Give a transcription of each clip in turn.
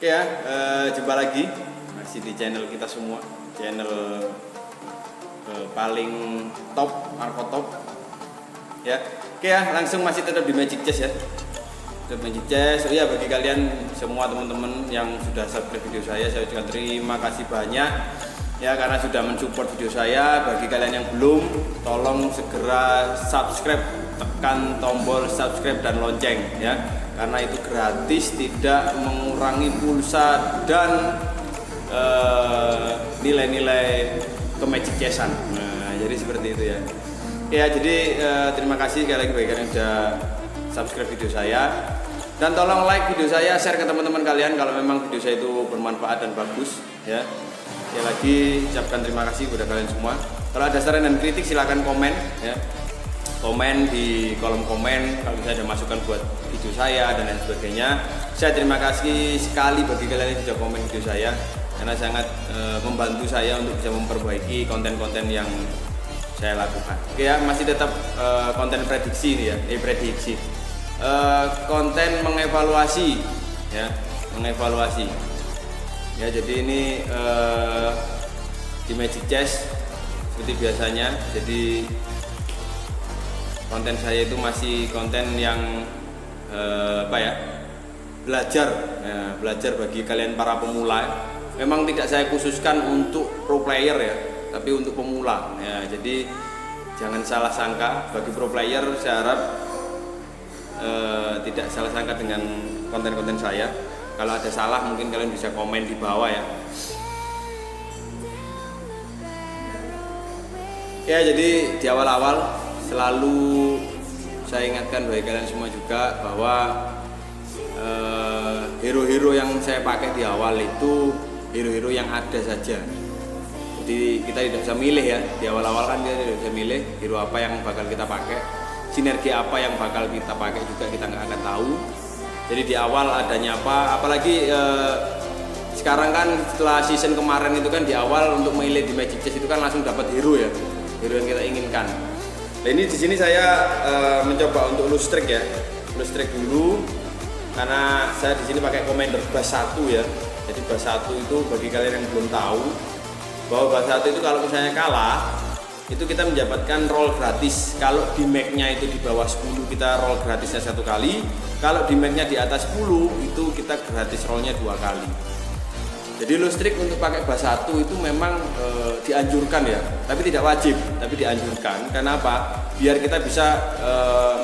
Oke ya, jumpa lagi masih di channel kita semua, channel paling top, Marco Top. Ya, oke ya, langsung masih tetap di Magic Chess ya. Tetap Magic Chess. Oh ya, bagi kalian semua teman-teman yang sudah subscribe video saya juga terima kasih banyak ya karena sudah mensupport video saya. Bagi kalian yang belum, tolong segera subscribe, tekan tombol subscribe dan lonceng ya. Karena itu gratis, tidak mengurangi pulsa dan nilai-nilai ke Magic Chessan. Nah, jadi seperti itu ya. Ya, jadi terima kasih sekali lagi bagi kalian yang sudah subscribe video saya. Dan tolong like video saya, share ke teman-teman kalian kalau memang video saya itu bermanfaat dan bagus ya. Ya lagi ucapkan terima kasih kepada kalian semua. Kalau ada saran dan kritik silahkan komen ya. Komen di kolom komen kalau misalnya ada masukan buat video saya dan lain sebagainya. Saya terima kasih sekali bagi kalian yang sudah komen video saya karena sangat membantu saya untuk bisa memperbaiki konten-konten yang saya lakukan. Oke ya, masih tetap konten prediksi ini ya, prediksi. Konten mengevaluasi ya, mengevaluasi. Ya, jadi ini di Magic Chess seperti biasanya. Jadi konten saya itu masih konten yang belajar ya, belajar bagi kalian para pemula. Memang tidak saya khususkan untuk pro player ya, tapi untuk pemula ya. Jadi jangan salah sangka, bagi pro player saya harap tidak salah sangka dengan konten-konten saya. Kalau ada salah mungkin kalian bisa komen di bawah ya. Ya, jadi di awal-awal selalu saya ingatkan bagi kalian semua juga bahwa hero-hero yang saya pakai di awal itu hero-hero yang ada saja. Jadi kita tidak bisa milih ya, di awal-awal kan kita tidak bisa milih hero apa yang bakal kita pakai, sinergi apa yang bakal kita pakai juga kita nggak akan tahu. Jadi di awal adanya apa, apalagi sekarang kan setelah season kemarin itu kan di awal untuk memilih di Magic Chess itu kan langsung dapat hero ya, hero yang kita inginkan. Nah, ini di sini saya mencoba untuk lose streak ya, lose streak dulu karena saya di sini pakai commander bas 1 ya. Jadi bas 1 itu bagi kalian yang belum tahu bahwa bas 1 itu kalau misalnya kalah itu kita mendapatkan roll gratis. Kalau di make-nya itu di bawah 10 kita roll gratisnya 1 kali, kalau di make-nya di atas 10 itu kita gratis rollnya 2 kali. Jadi low streak untuk pakai bas 1 itu memang dianjurkan ya, tapi tidak wajib, tapi dianjurkan. Karena apa? Biar kita bisa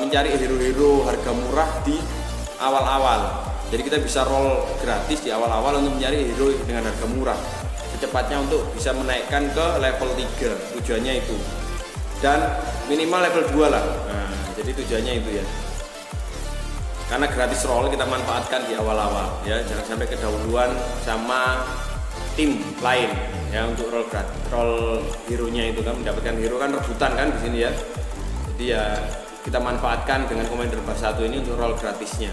mencari hero-hero harga murah di awal-awal. Jadi kita bisa roll gratis di awal-awal untuk mencari hero dengan harga murah. Secepatnya untuk bisa menaikkan ke level 3, tujuannya itu. Dan minimal level 2 lah. Nah, jadi tujuannya itu ya. Karena gratis roll kita manfaatkan di awal-awal ya, jangan sampai kedahuluan sama tim lain ya untuk roll hero-nya itu kan, mendapatkan hero kan rebutan kan di sini ya. Jadi ya kita manfaatkan dengan commander bas 1 ini untuk roll gratisnya.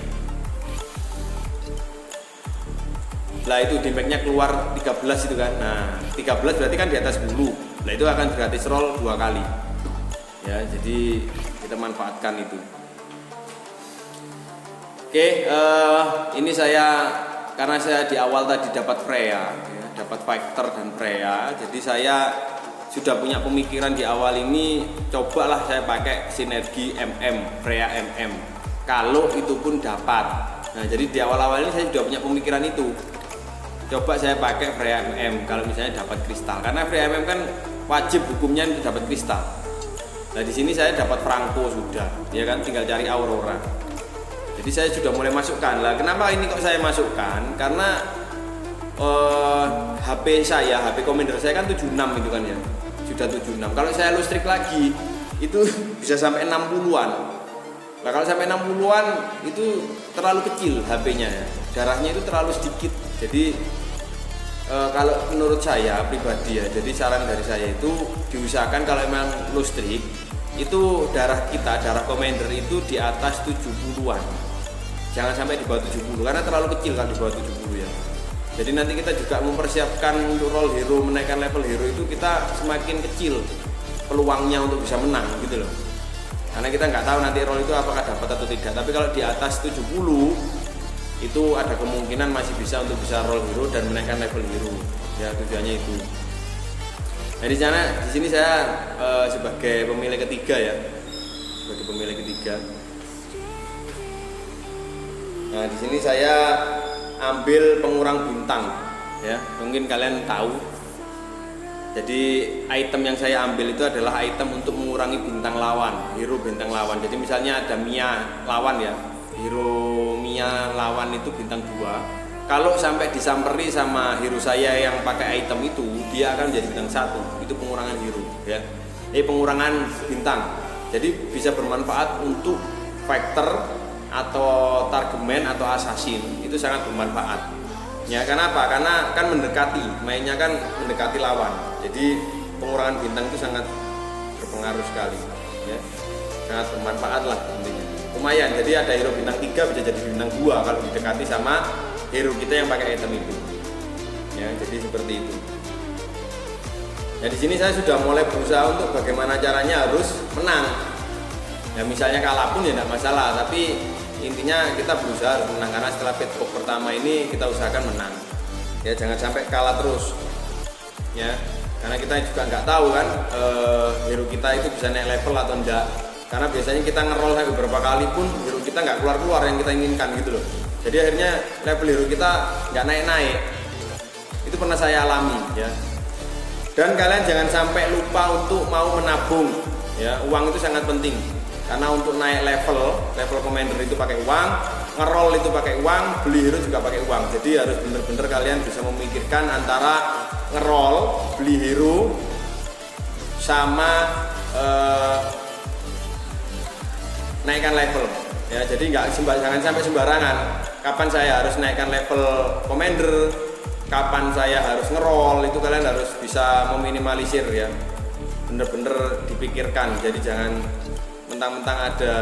Lah itu damage-nya keluar 13 itu kan. Nah, 13 berarti kan di atas 10. Nah, itu akan gratis roll 2 kali. Ya, jadi kita manfaatkan itu. Oke, ini saya karena saya di awal tadi dapat Freya, ya, dapat Fighter dan Freya, jadi saya sudah punya pemikiran di awal ini cobalah saya pakai sinergi MM, Freya MM. Kalau itu pun dapat. Nah, jadi di awal-awal ini saya sudah punya pemikiran itu. Coba saya pakai Freya MM kalau misalnya dapat kristal, karena Freya MM kan wajib hukumnya untuk dapat kristal. Nah, di sini saya dapat Franco sudah, ya kan, tinggal cari Aurora. Jadi saya sudah mulai masukkan lah. Kenapa ini kok saya masukkan? Karena HP saya, HP commander saya kan 76 itu kan ya. Sudah 76. Kalau saya lose streak lagi itu bisa sampai 60-an. Nah, kalau sampai 60-an itu terlalu kecil HP-nya ya. Darahnya itu terlalu sedikit. Jadi kalau menurut saya pribadi ya, jadi saran dari saya itu diusahakan kalau memang lose streak itu darah kita, darah commander itu di atas 70-an. Jangan sampai di bawah 70 karena terlalu kecil kalau di bawah 70 ya. Jadi nanti kita juga mempersiapkan untuk roll hero, menaikkan level hero itu kita semakin kecil peluangnya untuk bisa menang gitu loh. Karena kita nggak tahu nanti roll itu apakah dapat atau tidak. Tapi kalau di atas 70 itu ada kemungkinan masih bisa untuk bisa roll hero dan menaikkan level hero. Ya, tujuannya itu. Nah, di sini saya sebagai pemilih ketiga ya. Sebagai pemilih ketiga. Nah, di sini saya ambil pengurang bintang ya. Mungkin kalian tahu. Jadi item yang saya ambil itu adalah item untuk mengurangi bintang lawan, hero bintang lawan. Jadi misalnya ada Mia lawan ya. Hero Mia lawan itu bintang 2. Kalau sampai disamperi sama hero saya yang pakai item itu, dia akan menjadi bintang 1. Itu pengurangan hero ya. Ini pengurangan bintang. Jadi bisa bermanfaat untuk fighter atau targetman atau assassin, itu sangat bermanfaat. Ya, karena apa? Karena kan mendekati, mainnya kan mendekati lawan. Jadi pengurangan bintang itu sangat berpengaruh sekali ya. Sangat bermanfaat lah intinya. Lumayan, jadi ada hero bintang 3 bisa jadi bintang 2 kalau didekati sama hero kita yang pakai item itu. Ya, jadi seperti itu. Nah, di sini saya sudah mulai berusaha untuk bagaimana caranya harus menang. Ya, misalnya kalah pun ya tidak masalah, tapi intinya kita berusaha harus menang, karena setelah petbox pertama ini kita usahakan menang. Ya, jangan sampai kalah terus. Ya, karena kita juga nggak tahu kan hero kita itu bisa naik level atau enggak. Karena biasanya kita ngeroll sampai beberapa kali pun hero kita nggak keluar yang kita inginkan gitu loh. Jadi akhirnya level hero kita nggak naik. Itu pernah saya alami ya. Dan kalian jangan sampai lupa untuk mau menabung. Ya, uang itu sangat penting. Karena untuk naik level commander itu pakai uang, ngeroll itu pakai uang, beli hero juga pakai uang. Jadi harus bener-bener kalian bisa memikirkan antara ngeroll, beli hero, sama naikkan level. Ya, jadi jangan sampai sembarangan. Kapan saya harus naikkan level commander, kapan saya harus ngeroll, itu kalian harus bisa meminimalisir ya. Bener-bener dipikirkan. Jadi jangan mentang-mentang ada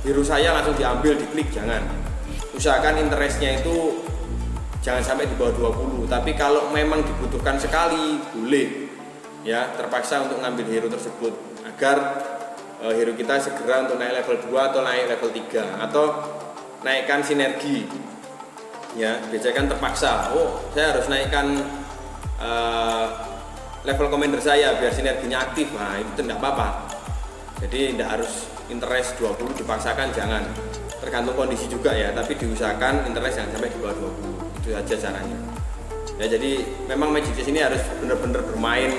hero saya langsung diambil, diklik, jangan. Usahakan interestnya itu jangan sampai di bawah 20, tapi kalau memang dibutuhkan sekali boleh ya, terpaksa untuk ngambil hero tersebut agar hero kita segera untuk naik level 2 atau naik level 3 atau naikkan sinergi ya. Biasanya kan terpaksa, saya harus naikkan level commander saya biar sinerginya aktif. Nah, itu tidak apa-apa. Jadi tidak harus interest 20 dipaksakan, jangan. Tergantung kondisi juga ya, tapi diusahakan interest jangan sampai di bawah 20. Itu aja caranya. Ya, jadi memang Magic Chess ini harus benar-benar bermain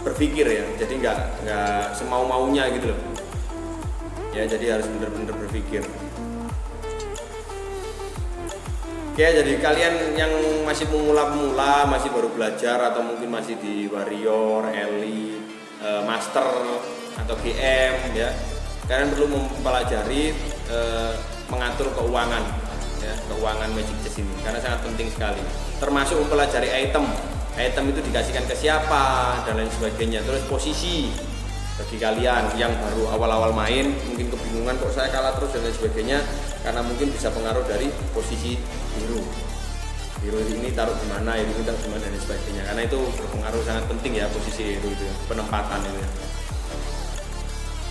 berpikir ya. Jadi nggak semau-maunya gitu loh. Ya, jadi harus benar-benar berpikir. Oke, jadi kalian yang masih pemula-pemula, masih baru belajar atau mungkin masih di warrior, elite, master atau GM ya, kalian perlu mempelajari mengatur keuangan ya, keuangan Magic Chess ini karena sangat penting sekali, termasuk mempelajari item itu dikasihkan ke siapa dan lain sebagainya. Terus posisi bagi kalian yang baru awal-awal main mungkin kebingungan kok saya kalah terus dan lain sebagainya, karena mungkin bisa pengaruh dari posisi hero ini taruh di mana, ini taruh di mana dan lain sebagainya, karena itu berpengaruh sangat penting ya posisi hero itu, penempatan itu ya.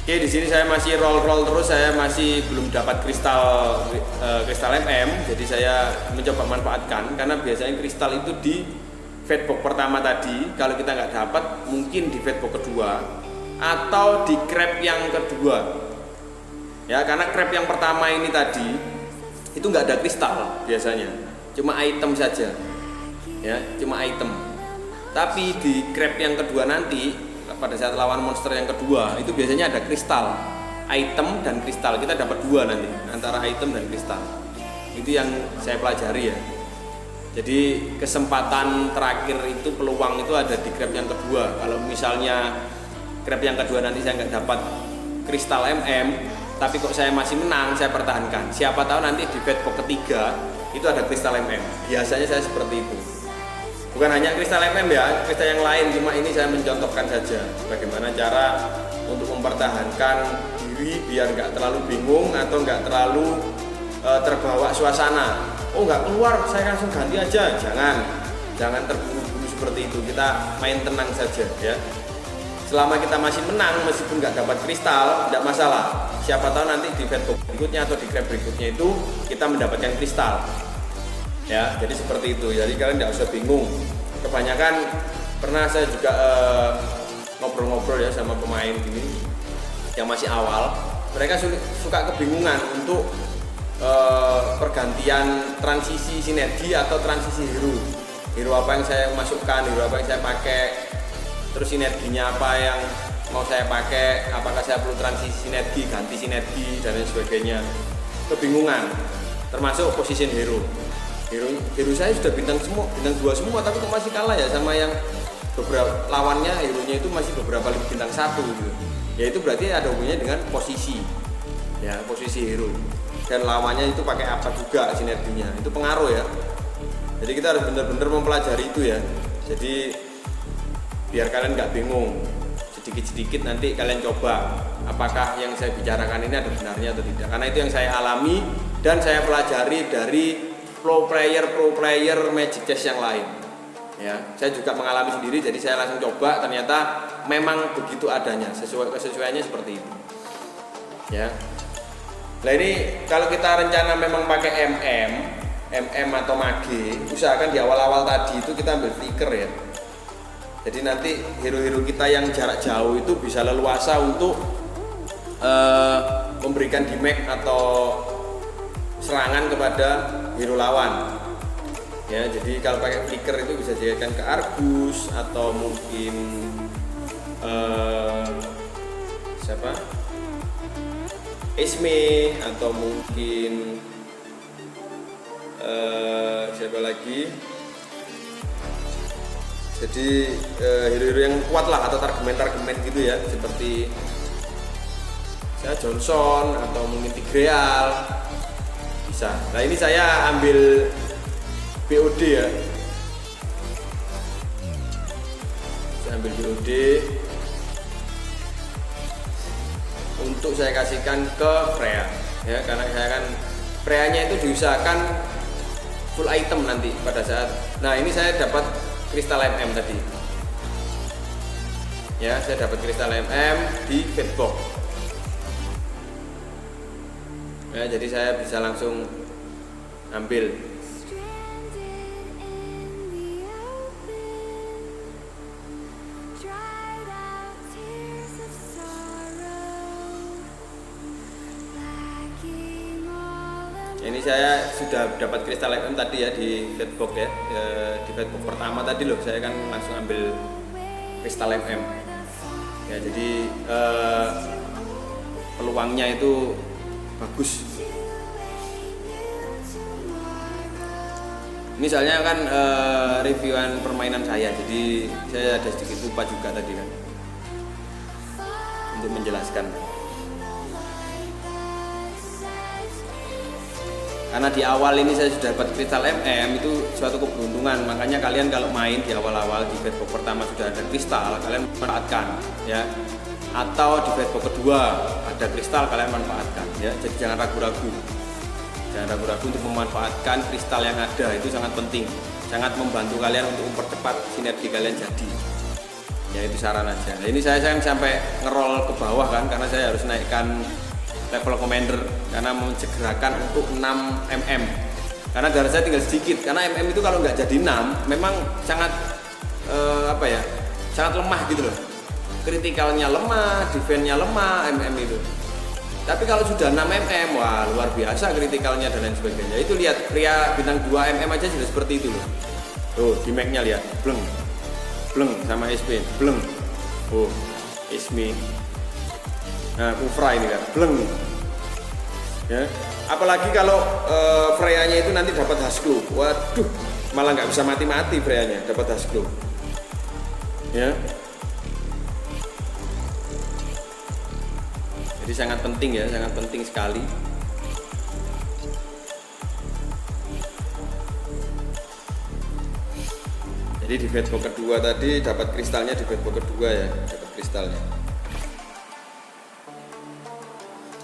Oke, di sini saya masih roll terus, saya masih belum dapat kristal MM, jadi saya mencoba manfaatkan karena biasanya kristal itu di fatbox pertama tadi, kalau kita nggak dapat mungkin di fatbox kedua atau di crab yang kedua. Ya, karena crab yang pertama ini tadi itu nggak ada kristal biasanya, cuma item saja. Ya, cuma item. Tapi di crab yang kedua nanti pada saat lawan monster yang kedua itu biasanya ada kristal, item dan kristal. Kita dapat dua nanti antara item dan kristal. Itu yang saya pelajari ya. Jadi kesempatan terakhir itu, peluang itu ada di grab yang kedua. Kalau misalnya grab yang kedua nanti saya nggak dapat kristal MM, tapi kok saya masih menang, saya pertahankan. Siapa tahu nanti di fatbox ketiga itu ada kristal MM. Biasanya saya seperti itu. Bukan hanya kristal MM ya, kristal yang lain, cuma ini saya mencontohkan saja bagaimana cara untuk mempertahankan diri biar nggak terlalu bingung atau nggak terlalu terbawa suasana. Oh, nggak keluar, saya langsung ganti aja. Jangan terburu-buru seperti itu. Kita main tenang saja ya. selama kita masih menang meskipun nggak dapat kristal, tidak masalah. Siapa tahu nanti di fatbox berikutnya atau di crab berikutnya itu kita mendapatkan kristal. Ya, jadi seperti itu. Jadi kalian tidak usah bingung. Kebanyakan pernah saya juga ngobrol-ngobrol ya sama pemain gini yang masih awal, mereka suka kebingungan untuk pergantian transisi sinergi atau transisi hero apa yang saya masukkan, hero apa yang saya pakai, terus sinerginya apa yang mau saya pakai, apakah saya perlu transisi sinergi, ganti sinergi dan lain sebagainya. Kebingungan, termasuk position hero saya sudah bintang 2 semua, tapi kok masih kalah ya sama yang beberapa lawannya, hero-nya itu masih beberapa lebih bintang 1 gitu. Ya itu berarti ada hubungannya dengan posisi, ya posisi hero, dan lawannya itu pakai apa juga sinerginya, itu pengaruh ya. Jadi kita harus benar-benar mempelajari itu ya. Jadi biar kalian nggak bingung, sedikit-sedikit nanti kalian coba apakah yang saya bicarakan ini ada benarnya atau tidak, karena itu yang saya alami dan saya pelajari dari pro player Magic Chess yang lain ya. Saya juga mengalami sendiri, jadi saya langsung coba, ternyata memang begitu adanya, kesesuaiannya seperti itu ya. Nah ini kalau kita rencana memang pakai MM atau mage, usahakan di awal-awal tadi itu kita ambil flicker ya. Jadi nanti hero-hero kita yang jarak jauh itu bisa leluasa untuk memberikan damage atau serangan kepada hero lawan ya. Jadi kalau pakai flicker itu bisa dijadikan ke Argus atau mungkin siapa, Esme, atau mungkin siapa lagi. Jadi hero-hero yang kuat lah, atau targemen gitu ya, seperti saya Johnson atau mungkin Tigreal bisa. Nah ini saya ambil BOD ya, saya ambil BOD untuk saya kasihkan ke Freya ya, karena saya kan Freya-nya itu diusahakan full item nanti pada saat. Nah ini saya dapat kristal MM tadi ya, saya dapat kristal MM di fatbox ya, jadi saya bisa langsung ambil. Ini saya sudah dapat kristal MM tadi ya di fatbox ya, di fatbox pertama tadi loh, saya kan langsung ambil kristal MM ya. Jadi peluangnya itu bagus. Ini soalnya kan reviewan permainan saya, jadi saya ada sedikit lupa juga tadi kan untuk menjelaskan. Karena di awal ini saya sudah dapat kristal MM, itu suatu keberuntungan. Makanya kalian kalau main di awal-awal di fatbox pertama sudah ada kristal, kalian manfaatkan ya. Atau di fatbox kedua ada kristal, kalian manfaatkan ya. Jadi jangan ragu-ragu. Jangan ragu-ragu untuk memanfaatkan kristal yang ada, itu sangat penting. Sangat membantu kalian untuk mempercepat sinergi kalian jadi. Ya itu saran aja. Nah, ini saya sampai ngerol ke bawah kan, karena saya harus naikkan level commander karena menyegerakan untuk 6 mm, karena darah saya tinggal sedikit. Karena MM itu kalau nggak jadi 6 memang sangat sangat lemah gitu loh, kritikalnya lemah, defense-nya lemah MM itu. Tapi kalau sudah 6 mm, wah luar biasa kritikalnya dan lain sebagainya. Itu lihat pria bintang 2 mm aja sudah seperti itu loh. Tuh damage-nya lihat, bleng sama SP, bleng. Oh Ismi. Nah, Kufra ini kan, bleng. Ya, apalagi kalau Freya-nya itu nanti dapat Hasglow. Waduh, malah nggak bisa mati-mati Freya-nya, dapat Hasglow. Ya. Jadi sangat penting ya, sangat penting sekali. Jadi di fatbox kedua tadi dapat kristalnya, di fatbox kedua ya, dapat kristalnya.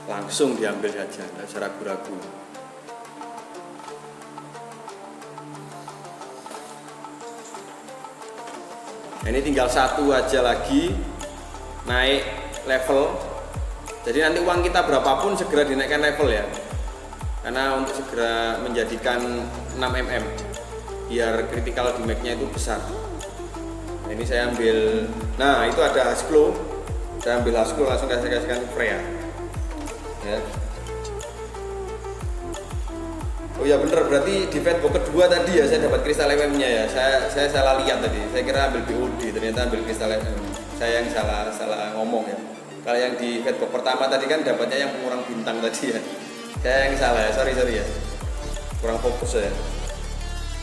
Langsung diambil saja, tidak usah ragu-ragu. Ini tinggal satu aja lagi naik level. Jadi nanti uang kita berapapun segera dinaikkan level ya, karena untuk segera menjadikan 6 mm biar critical damage-nya itu besar. Nah, ini saya ambil, nah itu ada Hasclo, saya ambil Hasclo langsung kasihkan ke Freya ya. Oh ya bener, berarti di Fatbox kedua tadi ya saya dapat kristal MM nya ya, saya salah lihat tadi, saya kira ambil BOD, ternyata ambil kristal MM. Saya yang salah ngomong ya. Kalau yang di Fatbox pertama tadi kan dapatnya yang pengurang bintang tadi ya, saya yang salah ya, sorry ya, kurang fokus ya.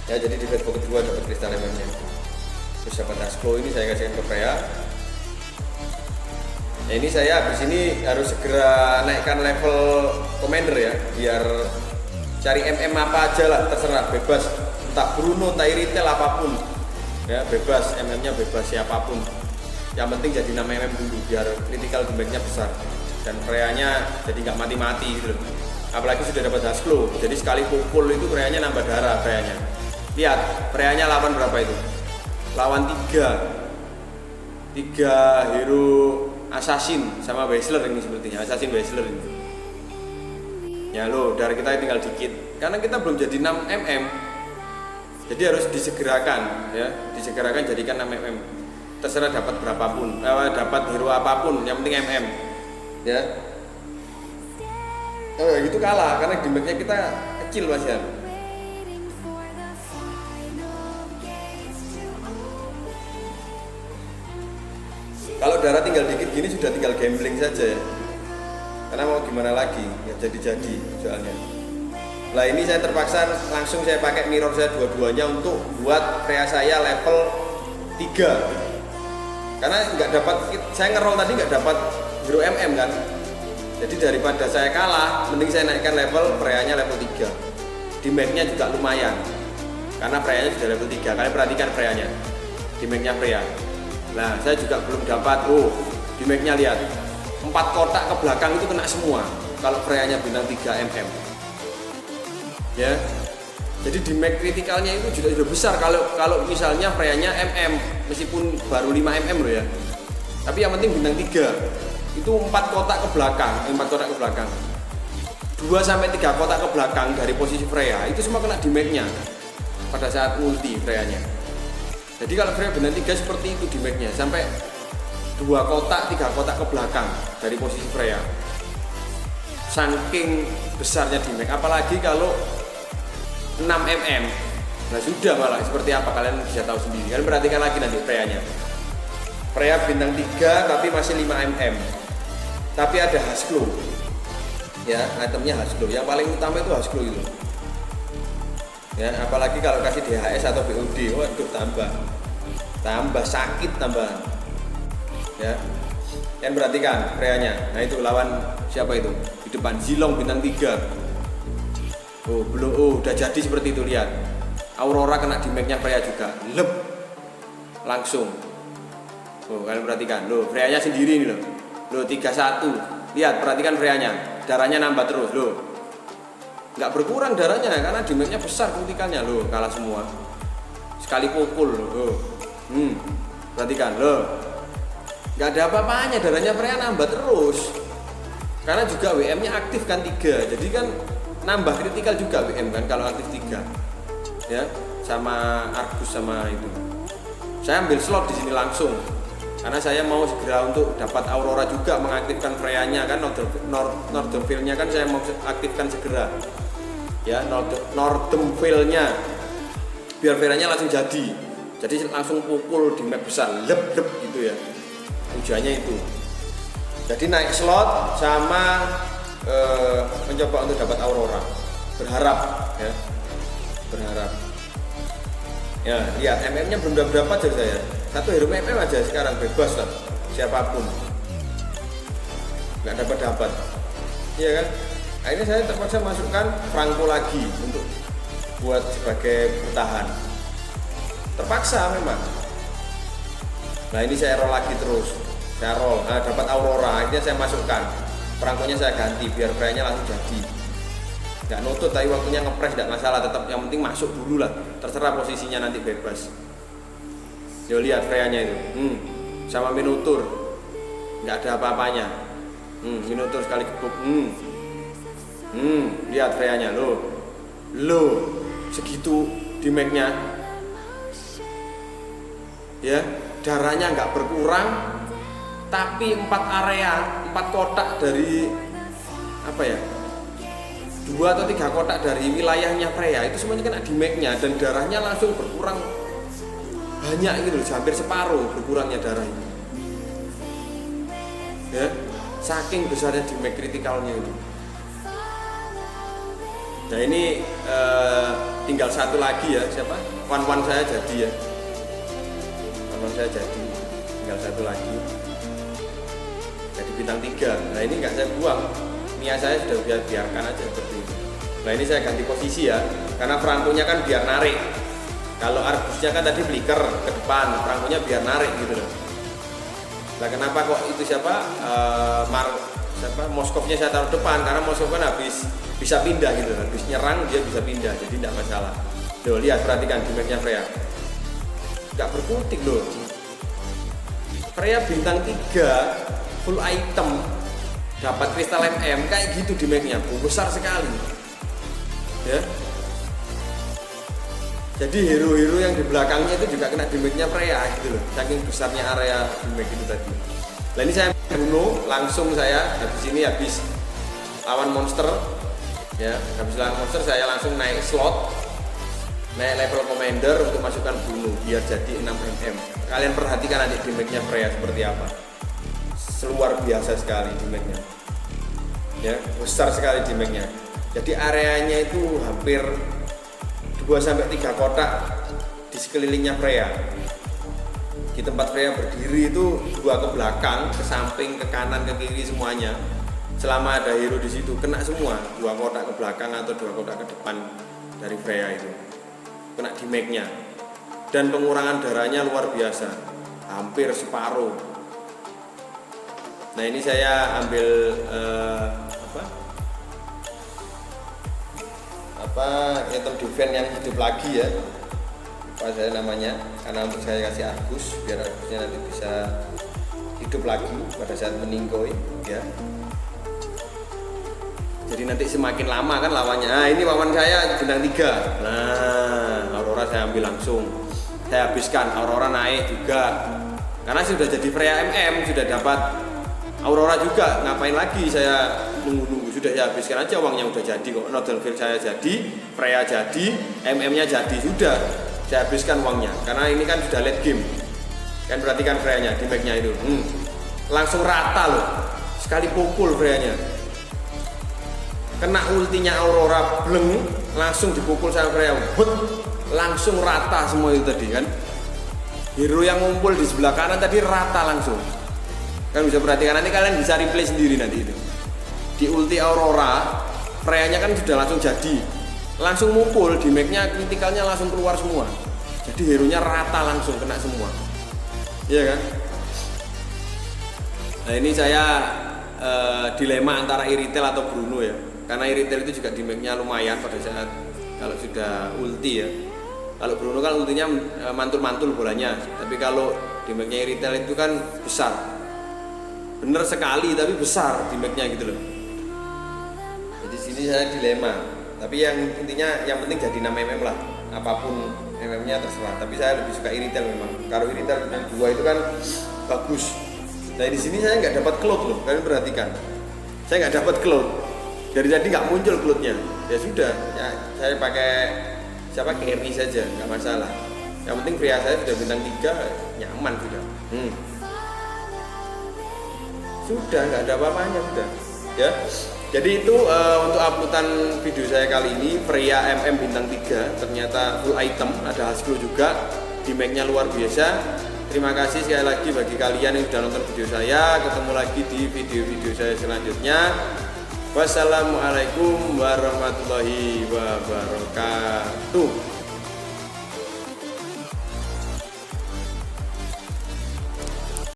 Ya jadi di Fatbox kedua dapat kristal MM nya, terus dapat Hasclo, ini saya kasihkan ke Freya. Ya ini saya habis ini harus segera naikkan level commander ya, biar cari MM apa aja lah, terserah, bebas, entah Bruno, entah Iritel, apapun ya, bebas, MM nya bebas siapapun, yang penting jadi 6 mm dulu biar critical damage-nya besar dan Freya-nya jadi nggak mati-mati gitu. Apalagi sudah dapat Hasclo, jadi sekali pukul itu Freya-nya nambah darah. Freya-nya, lihat Freya-nya lawan berapa itu, lawan 3 hero assassin sama Weisler ini, sepertinya assassin Weisler ini ya. Loh, darah kita tinggal dikit karena kita belum jadi 6 mm, jadi harus disegerakan ya, disegerakan jadikan 6 mm, terserah dapat berapapun, dapat hero apapun, yang penting mm ya. Kalau gitu kalah karena damage-nya kita kecil Mas ya. Kalau darah tinggal dikit gini sudah tinggal gambling saja ya, karena mau gimana lagi ya, jadi soalnya. Lah ini saya terpaksa langsung saya pakai mirror saya dua-duanya untuk buat Freya saya level 3, karena nggak dapat, saya ngerol tadi nggak dapat hero MM kan, jadi daripada saya kalah mending saya naikkan level Freya-nya level 3. Damage-nya juga lumayan karena Freya-nya sudah level 3. Kalian perhatikan Freya-nya, damage-nya Freya. Nah saya juga belum dapat, damage-nya lihat, 4 kotak ke belakang itu kena semua kalau Freya-nya bintang 3 mm ya. Jadi damage kritikalnya itu juga sudah besar kalau misalnya Freya-nya mm, meskipun baru 5 mm loh ya, tapi yang penting bintang 3 itu 4 kotak ke belakang, 4 kotak ke belakang, 2 sampai 3 kotak ke belakang dari posisi Freya itu semua kena damage-nya pada saat multi Freya-nya. Jadi kalau Freya bintang 3 seperti itu damage-nya, sampai 2 kotak, 3 kotak ke belakang dari posisi Freya. Saking besarnya damage, apalagi kalau 6 mm. Nah sudah malah seperti apa kalian bisa tahu sendiri. Kalian perhatikan lagi nanti Freya-nya. Freya bintang 3 tapi masih 5 mm. Tapi ada Hasclo. Ya, itemnya Hasclo. Yang paling utama itu Hasclo itu. Ya, apalagi kalau kasih DHS atau BOD, waduh tambah sakit tambahan. Ya, yang perhatikan Freya-nya. Nah itu lawan siapa itu di depan, Zilong bintang 3. Belum, udah jadi seperti itu, lihat Aurora kena damage-nya Freya juga, lep langsung. Kalian perhatikan, Freya-nya sendiri ini loh, 31. Lihat, perhatikan Freya-nya, darahnya nambah terus nggak berkurang darahnya karena damage-nya besar kritikalnya. Kalah semua sekali pukul perhatikan nggak ada apa-apanya, darahnya Freya nambah terus karena juga WM-nya aktif kan 3, jadi kan nambah kritikal juga WM kan kalau aktif 3 ya, sama Argus sama itu. Saya ambil slot di sini langsung karena saya mau segera untuk dapat Aurora juga, mengaktifkan Freya-nya kan, Northern Veil-nya kan saya mau aktifkan segera ya, Northern Veil-nya biar Freya-nya langsung jadi langsung pukul di map besar, lep gitu ya, tujuannya itu. Jadi naik slot sama mencoba untuk dapat Aurora, berharap ya. Lihat MM-nya belum dapat aja saya, 1 hero MM aja sekarang bebas lah siapapun, nggak dapat iya kan. Akhirnya saya terpaksa masukkan Franco lagi untuk buat sebagai bertahan, terpaksa memang. Nah ini saya roll lagi terus, dapat Aurora, akhirnya saya masukkan Franco-nya, saya ganti biar Freya-nya langsung jadi, nggak nutut tapi waktunya ngepres nggak masalah, tetap yang penting masuk dulu lah, terserah posisinya nanti bebas. Yo lihat Freya-nya itu sama Minotaur nggak ada apa-apanya. Minum terus kali kebuk. Lihat Freya-nya loh, segitu di make-nya, ya darahnya nggak berkurang, tapi 4 kotak dari apa ya, 2 atau 3 kotak dari wilayahnya Freya itu semuanya kena di make-nya dan darahnya langsung berkurang banyak gitu loh, hampir separuh berkurangnya darah itu, ya saking besarnya di make kritikalnya itu. Nah ini tinggal satu lagi ya, siapa? Wan saya jadi ya. Wan saya jadi, tinggal satu lagi. Jadi bintang 3. Nah ini nggak saya buang. Mia saya sudah biarkan aja seperti itu. Nah ini saya ganti posisi ya, karena perangkonya kan biar narik. Kalau arbusnya kan tadi flicker ke depan, perangkonya biar narik gitu loh. Nah kenapa kok itu siapa? Moskopnya saya taruh depan, karena Moskop kan habis bisa pindah gitu, habis nyerang dia bisa pindah, jadi tidak masalah. Loh lihat, perhatikan di make-nya Freya, nggak berkutik loh. Freya bintang 3 full item, dapat kristal MM kayak gitu di make-nya, besar sekali ya. Jadi hero-hero yang di belakangnya itu juga kena di make-nya Freya gitu loh, saking besarnya area di make itu tadi. Nah ini saya bunuh langsung, saya habis lawan monster ya, habis lawan monster saya langsung naik slot, naik level commander untuk masukkan bunuh biar jadi 6 mm. Kalian perhatikan nanti di make-nya Freya seperti apa, luar biasa sekali di make-nya ya, besar sekali di make-nya. Jadi areanya itu hampir 2-3 kotak di sekelilingnya Freya. Di tempat Freya berdiri itu 2 ke belakang, ke samping, ke kanan, ke kiri semuanya. Selama ada hero di situ kena semua, 2 kotak ke belakang atau 2 kotak ke depan dari Freya itu kena di make-nya. Dan pengurangan darahnya luar biasa, hampir separuh. Nah ini saya ambil item defense yang hidup lagi ya, apa saya namanya, karena untuk saya kasih Argus biar Argusnya nanti bisa hidup lagi pada saat meninggoy ya. Jadi nanti semakin lama kan lawannya. Nah ini lawan saya bintang 3. Nah Aurora saya ambil langsung, saya habiskan. Aurora naik juga karena sudah jadi Freya MM, sudah dapat Aurora juga, ngapain lagi saya nunggu-nunggu, sudah ya habiskan aja, uangnya udah jadi kok. Nodelfield saya jadi, Freya jadi, MM-nya jadi, sudah saya habiskan uangnya karena ini kan sudah late game. Kan perhatikan Freya-nya di make-nya itu, langsung rata loh, sekali pukul Freya-nya, kena ultinya Aurora bleng, langsung dipukul sama Freya, langsung rata semua itu tadi kan. Hero yang ngumpul di sebelah kanan tadi rata langsung. Kan bisa perhatikan, nanti kalian bisa replay sendiri nanti itu. Di ulti Aurora, Freya-nya kan sudah langsung jadi, langsung mukul di make-nya, kritikalnya langsung keluar semua. Jadi hero-nya rata langsung kena semua. Iya kan? Nah ini saya dilema antara Iritel atau Bruno ya. Karena Iritel itu juga di make-nya lumayan pada saat kalau sudah ulti ya. Kalau Bruno kan ultinya mantul-mantul bolanya, tapi kalau di make-nya Iritel itu kan besar. Bener sekali tapi besar di make-nya gitu loh. Jadi sini saya dilema. Tapi yang intinya yang penting jadi 6 mm lah. Apapun mm-nya terserah. Tapi saya lebih suka Iritel memang. Kalau Iritel yang 2 itu kan bagus. Nah di sini saya nggak dapat cloud loh. Kalian perhatikan. Saya nggak dapat cloud. Dari tadi nggak muncul cloudnya. Ya sudah. Ya, saya pakai carry saja, nggak masalah. Yang penting Freya saya sudah bintang 3, nyaman sudah. Sudah nggak ada apa-apanya sudah ya. Jadi itu untuk uploadan video saya kali ini, Freya MM bintang 3 ternyata full item, ada Hasbro juga, di make-nya luar biasa. Terima kasih sekali lagi bagi kalian yang sudah nonton video saya. Ketemu lagi di video-video saya selanjutnya. Wassalamualaikum warahmatullahi wabarakatuh.